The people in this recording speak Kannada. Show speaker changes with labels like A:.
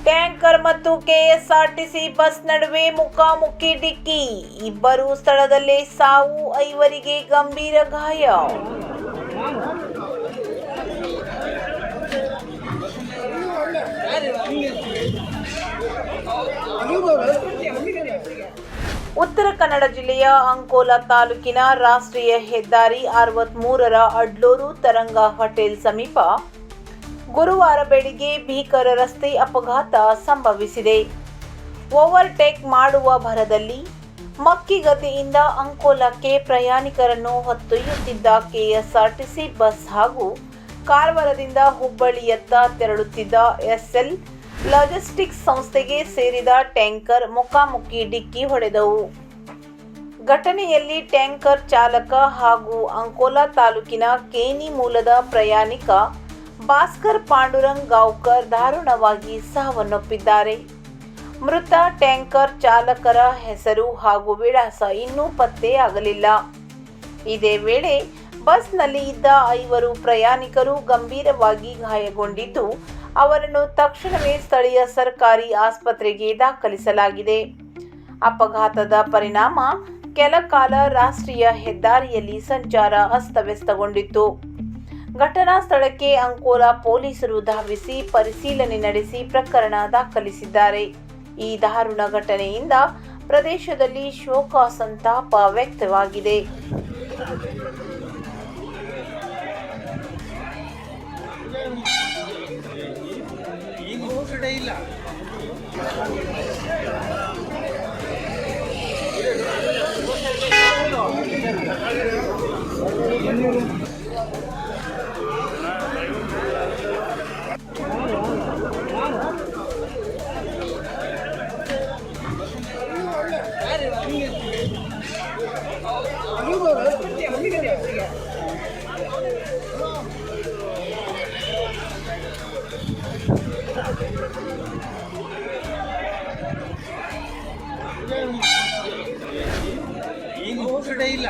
A: ಟ್ಯಾಂಕರ್ ಮತ್ತು ಕೆಎಸ್ಆರ್ಟಿಸಿ ಬಸ್ ನಡುವೆ ಮುಖಾಮುಖಿ ಡಿಕ್ಕಿ. ಇಬ್ಬರು ಸ್ಥಳದಲ್ಲೇ ಸಾವು, 5 ಗಂಭೀರ ಗಾಯ. ಉತ್ತರ ಕನ್ನಡ ಜಿಲ್ಲೆಯ ಅಂಕೋಲಾ ತಾಲೂಕಿನ ರಾಷ್ಟ್ರೀಯ ಹೆದ್ದಾರಿ 63ರ ಅಡ್ಲೂರು ತರಂಗ ಹೋಟೆಲ್ ಸಮೀಪ ಗುರುವಾರ ಬೆಳಿಗ್ಗೆ ಭೀಕರ ರಸ್ತೆ ಅಪಘಾತ ಸಂಭವಿಸಿದೆ. ಓವರ್ಟೇಕ್ ಮಾಡುವ ಭರದಲ್ಲಿ ಮಕ್ಕಿಗದ್ದೆಯಿಂದ ಅಂಕೋಲಾಕ್ಕೆ ಪ್ರಯಾಣಿಕರನ್ನು ಹೊತ್ತೊಯ್ಯುತ್ತಿದ್ದ ಕೆಎಸ್ಆರ್ಟಿಸಿ ಬಸ್ ಹಾಗೂ ಕಾರವಾರದಿಂದ ಹುಬ್ಬಳ್ಳಿಯತ್ತ ತೆರಳುತ್ತಿದ್ದ ಎಸ್ಎಲ್ ಲಾಜಿಸ್ಟಿಕ್ಸ್ ಸಂಸ್ಥೆಗೆ ಸೇರಿದ ಟ್ಯಾಂಕರ್ ಮುಖಾಮುಖಿ ಡಿಕ್ಕಿ ಹೊಡೆದವು. ಘಟನೆಯಲ್ಲಿ ಟ್ಯಾಂಕರ್ ಚಾಲಕ ಹಾಗೂ ಅಂಕೋಲಾ ತಾಲೂಕಿನ ಕೇನಿ ಮೂಲದ ಪ್ರಯಾಣಿಕ ಭಾಸ್ಕರ್ ಪಾಂಡುರಂಗ್ ಗಾಂವ್ಕರ್ ದಾರುಣವಾಗಿ ಸಾವನ್ನಪ್ಪಿದ್ದಾರೆ. ಮೃತ ಟ್ಯಾಂಕರ್ ಚಾಲಕರ ಹೆಸರು ಹಾಗೂ ವಿಳಾಸ ಇನ್ನೂ ಪತ್ತೆಯಾಗಲಿಲ್ಲ. ಇದೇ ವೇಳೆ ಬಸ್ನಲ್ಲಿ ಇದ್ದ 5 ಪ್ರಯಾಣಿಕರು ಗಂಭೀರವಾಗಿ ಗಾಯಗೊಂಡಿದ್ದು, ಅವರನ್ನು ತಕ್ಷಣವೇ ಸ್ಥಳೀಯ ಸರ್ಕಾರಿ ಆಸ್ಪತ್ರೆಗೆ ದಾಖಲಿಸಲಾಗಿದೆ. ಅಪಘಾತದ ಪರಿಣಾಮ ಕೆಲ ಕಾಲ ರಾಷ್ಟ್ರೀಯ ಹೆದ್ದಾರಿಯಲ್ಲಿ ಸಂಚಾರ ಅಸ್ತವ್ಯಸ್ತಗೊಂಡಿತ್ತು. ಘಟನಾ ಸ್ಥಳಕ್ಕೆ ಅಂಕೋಲಾ ಪೊಲೀಸರು ಧಾವಿಸಿ ಪರಿಶೀಲನೆ ನಡೆಸಿ ಪ್ರಕರಣ ದಾಖಲಿಸಿದ್ದಾರೆ. ಈ ದಾರುಣ ಘಟನೆಯಿಂದ ಪ್ರದೇಶದಲ್ಲಿ ಶೋಕ ಸಂತಾಪ ವ್ಯಕ್ತವಾಗಿದೆ.
B: ಈಗ ಇಲ್ಲ